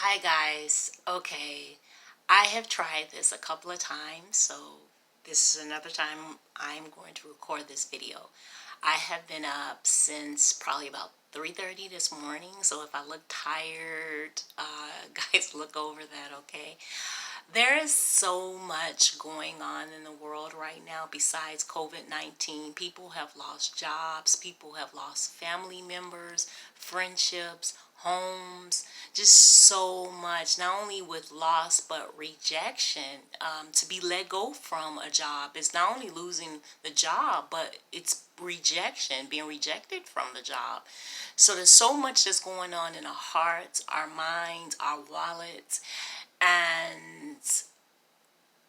Hi guys. Okay, I have tried this a couple of times, so this is another time I'm going to record this video. I have been up since probably about 3:30 this morning, so if I look tired, guys, look over that, okay? There is so much going on in the world right now besides COVID-19. People have lost jobs, people have lost family members, friendships, homes, just so much, not only with loss but rejection. To be let go from a job is not only losing the job, but it's rejection, being rejected from the job. So there's so much that's going on in our hearts, our minds, our wallets, and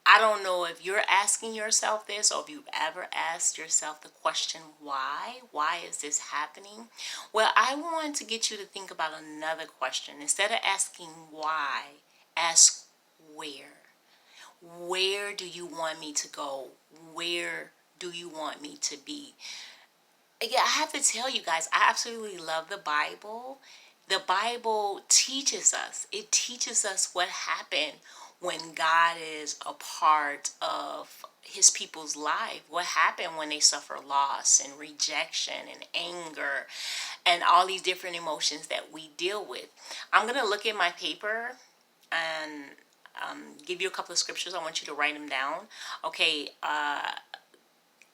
I don't know if you're asking yourself this or if you've ever asked yourself the question, why? Why is this happening? Well, I want to get you to think about another question. Instead of asking why, ask where. Where do you want me to go? Where do you want me to be? Yeah, I have to tell you guys, I absolutely love the Bible. The Bible teaches us. It teaches us what happened when God is a part of his people's life. What happened when they suffer loss and rejection and anger and all these different emotions that we deal with. I'm going to look at my paper and give you a couple of scriptures. I want you to write them down. Okay,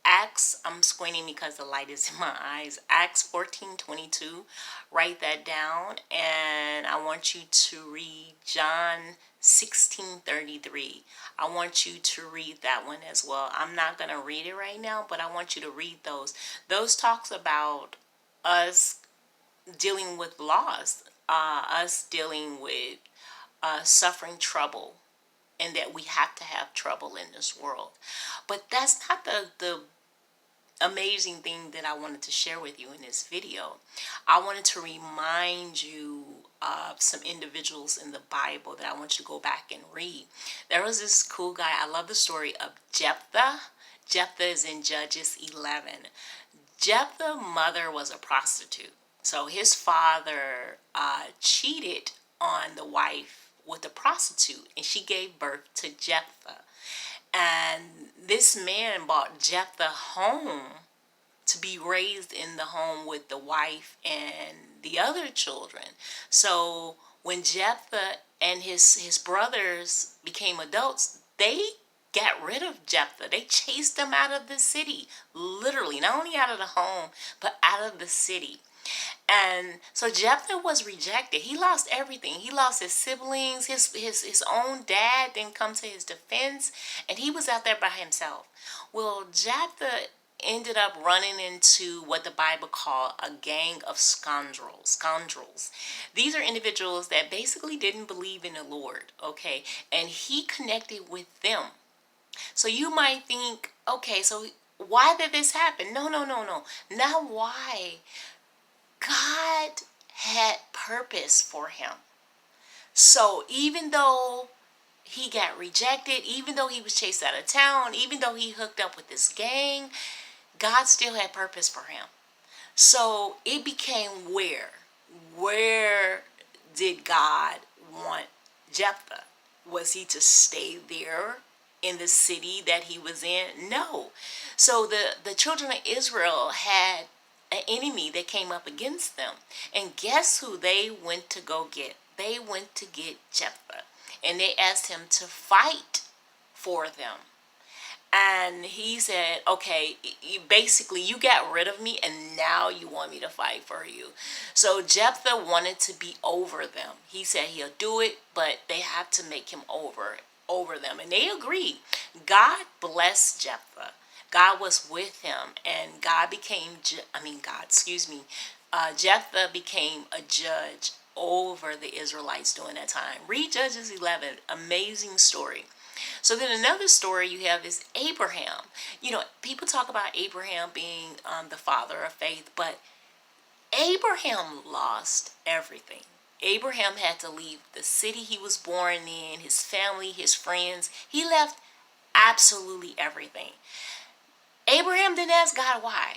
Acts, I'm squinting because the light is in my eyes. Acts 14:22. Write that down. And I want you to read John 16:33. I want you to read that one as well. I'm not going to read it right now, but I want you to read those. Those talks about us dealing with loss, us dealing with suffering trouble, and that we have to have trouble in this world. But that's not the amazing thing that I wanted to share with you in this video. I wanted to remind you of some individuals in the Bible that I want you to go back and read. There was this cool guy. I love the story of Jephthah. Jephthah is in Judges 11. Jephthah's mother was a prostitute. So his father cheated on the wife with a prostitute, and she gave birth to Jephthah. And this man brought Jephthah home to be raised in the home with the wife and the other children. So when Jephthah and his brothers became adults, they got rid of Jephthah. They chased him out of the city, literally, not only out of the home, but out of the city. And so Jephthah was rejected. He lost everything. He lost his siblings. His own dad didn't come to his defense, and he was out there by himself. Well, Jephthah ended up running into what the Bible called a gang of scoundrels. These are individuals that basically didn't believe in the Lord, okay? And he connected with them. So you might think, okay, so why did this happen? No. Not why. God had purpose for him. So even though he got rejected, even though he was chased out of town, even though he hooked up with this gang, God still had purpose for him. So it became where? Where did God want Jephthah? Was he to stay there in the city that he was in? No. So the children of Israel had an enemy that came up against them. And guess who they went to go get? They went to get Jephthah. And they asked him to fight for them. And he said, okay, you got rid of me and now you want me to fight for you. So Jephthah wanted to be over them. He said he'll do it, but they have to make him over them. And they agreed. God blessed Jephthah. God was with him, and Jephthah became a judge over the Israelites during that time. Read Judges 11, amazing story. So then another story you have is Abraham. You know, people talk about Abraham being the father of faith, but Abraham lost everything. Abraham had to leave the city he was born in, his family, his friends. He left absolutely everything. Abraham didn't ask God why.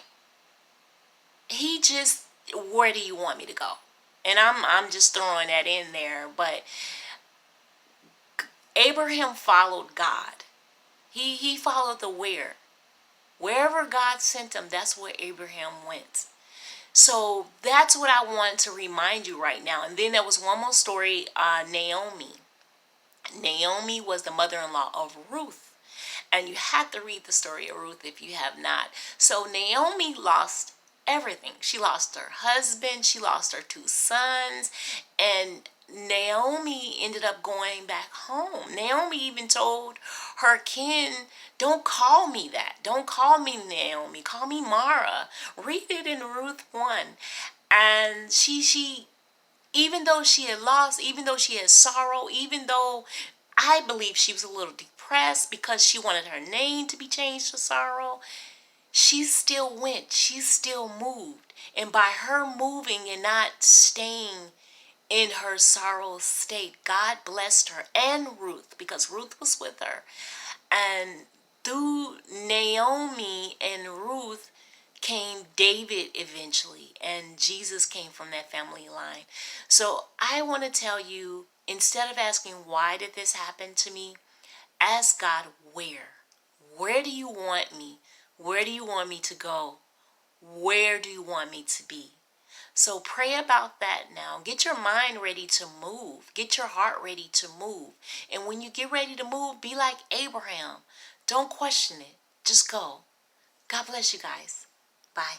He just, where do you want me to go? And I'm just throwing that in there, but Abraham followed God. He followed the where. Wherever God sent him, that's where Abraham went. So that's what I want to remind you right now. And then there was one more story, Naomi. Naomi was the mother-in-law of Ruth. And you have to read the story of Ruth if you have not. So Naomi lost everything. She lost her husband, she lost her two sons, and Naomi ended up going back home. Naomi even told her kin, don't call me that. Don't call me Naomi. Call me Mara. Read it in Ruth 1. And she even though she had lost, even though she had sorrow, even though I believe she was a little depressed because she wanted her name to be changed to Sorrow, she still went. She still moved. And by her moving and not staying in her sorrow state, God blessed her and Ruth because Ruth was with her. And through Naomi and Ruth came David eventually, and Jesus came from that family line. So I want to tell you, instead of asking, why did this happen to me? Ask God, where? Where do you want me? Where do you want me to go? Where do you want me to be? So pray about that now. Get your mind ready to move. Get your heart ready to move. And when you get ready to move, be like Abraham. Don't question it. Just go. God bless you guys. Bye.